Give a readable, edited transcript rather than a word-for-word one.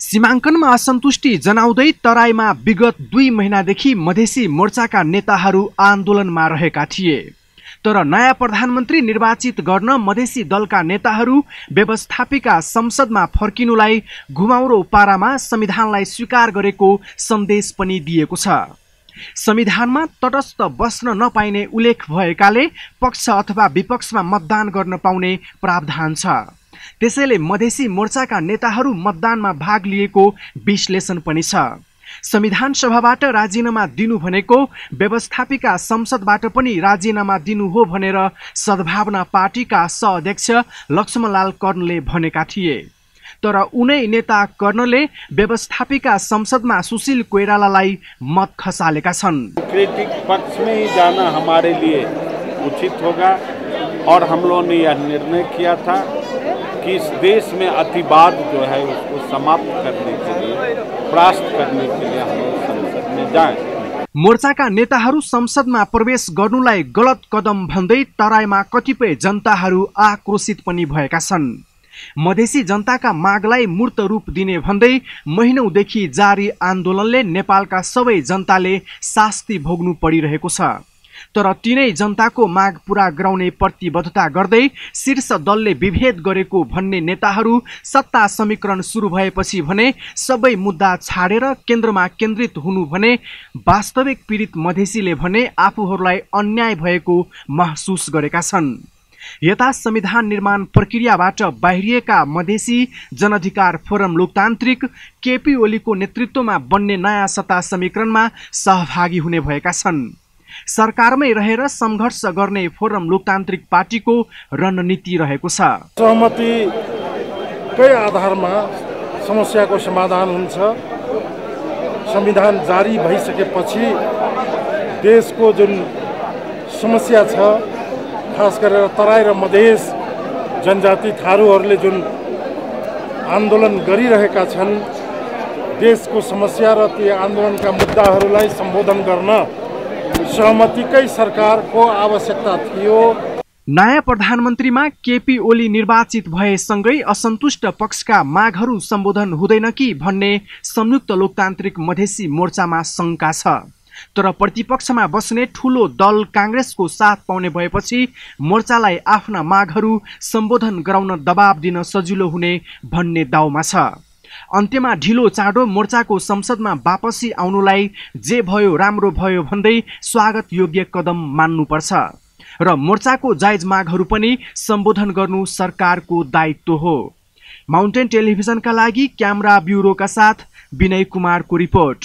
सीमाङ्कनमा असन्तुष्टि जनाउँदै तराईमा विगत 2 महिनादेखि मधेसी मोर्चाका नेताहरू आन्दोलनमा रहेका थिए। तर नयाँ प्रधानमन्त्री निर्वाचित गर्न मधेसी दलका नेताहरू व्यवस्थापिका संसदमा फर्किनुलाई घुमाउरो पारामा संविधानलाई स्वीकार गरेको सन्देश पनि दिएको छ। संविधानमा तटस्थ बस्न नपाइने उल्लेख भएकाले पक्ष अथवा विपक्षमा मतदान गर्न पाउने प्रावधान छ। त्यसैले मधेसी मोर्चाका नेताहरू मतदानमा भाग लिएको विश्लेषण पनि छ। संविधान सभाबाट राजीनामा दिनु भनेको व्यवस्थापिका संसदबाट पनि राजीनामा दिनु हो भनेर सद्भावना पार्टीका सहअध्यक्ष लक्ष्मणलाल कर्णले भनेका थिए। तर उनै नेता कर्णले व्यवस्थापिका संसदमा सुशील कोइरालालाई मत खसालेका छन्। क्रिटिक पक्ष में ही जाना हमारे लिए उचित होगा और हम लोगों ने यह निर्णय किया था कि इस देश में अतिवाद जो है उसको समाप्त करने के लिए, परास्त करने के लिए हम लोग संसद में जाएं। मोर्चाका नेताहरू संसदमा प्रवेश गर्नुलाई गलत कदम भन्दै तराईमा कतिपय जनताहरू आक्रोशित पनि भएका छन्। मधेसी जनताका मागलाई मूर्त रूप दिने भन्दै महिनौदेखि जारी आन्दोलनले नेपालका सबै जनताले शास्ति भोग्नु परिरहेको छ। तर तिनै जनताको माग पूरा गराउने प्रतिबद्धता गर्दै शीर्ष दलले विभेद गरेको भन्ने नेताहरू सत्ता समीकरण सुरु भएपछि भने सबै मुद्दा छाडेर केन्द्रमा केन्द्रित हुनु भने वास्तविक पीडित मधेसीले भने आफूहरूलाई अन्याय भएको महसुस गरेका छन्। यता संविधान निर्माण प्रक्रियाबाट बाहिरिएका मधेसी जनअधिकार फोरम लोकतान्त्रिक केपी ओलीको नेतृत्वमा बन्ने नयाँ सत्ता समीकरणमा सहभागी हुने भएका छन्। सरकारमै रहेर संघर्ष गर्ने फोरम लोकतान्त्रिक पार्टीको रणनीति रहेको छ। सहमतिकै आधारमा समस्याको समाधान हुन्छ। संविधान जारी भइसकेपछि देशको जुन समस्या छ, खास गरेर तराई र मधेस जनजाति थारूहरूले जुन आन्दोलन गरिरहेका छन्, देशको समस्या र ती आन्दोलनका मुद्दाहरूलाई सम्बोधन गर्न सहमतिकै सरकारको आवश्यकता थियो। नयाँ प्रधानमन्त्रीमा केपी ओली निर्वाचित भएसँगै असन्तुष्ट पक्षका मागहरू सम्बोधन हुँदैन कि भन्ने संयुक्त लोकतान्त्रिक मधेसी मोर्चामा शङ्का छ। तर प्रतिपक्षमा बस्ने ठूलो दल कांग्रेसको साथ पाउने भएपछि मोर्चालाई आफ्ना मागहरू सम्बोधन गराउन दबाब दिन सजिलो हुने भन्ने दाउमा छ। अन्त्यमा ढिलो चाँडो मोर्चाको संसदमा वापसी आउनुलाई जे भयो राम्रो भयो भन्दै स्वागत योग्य कदम मान्नुपर्छ र मोर्चाको जायज मागहरू पनि सम्बोधन गर्नु सरकारको दायित्व हो। माउन्टेन टेलिभिजनका लागि क्यामेरा ब्युरोका साथ विनय कुमारको रिपोर्ट।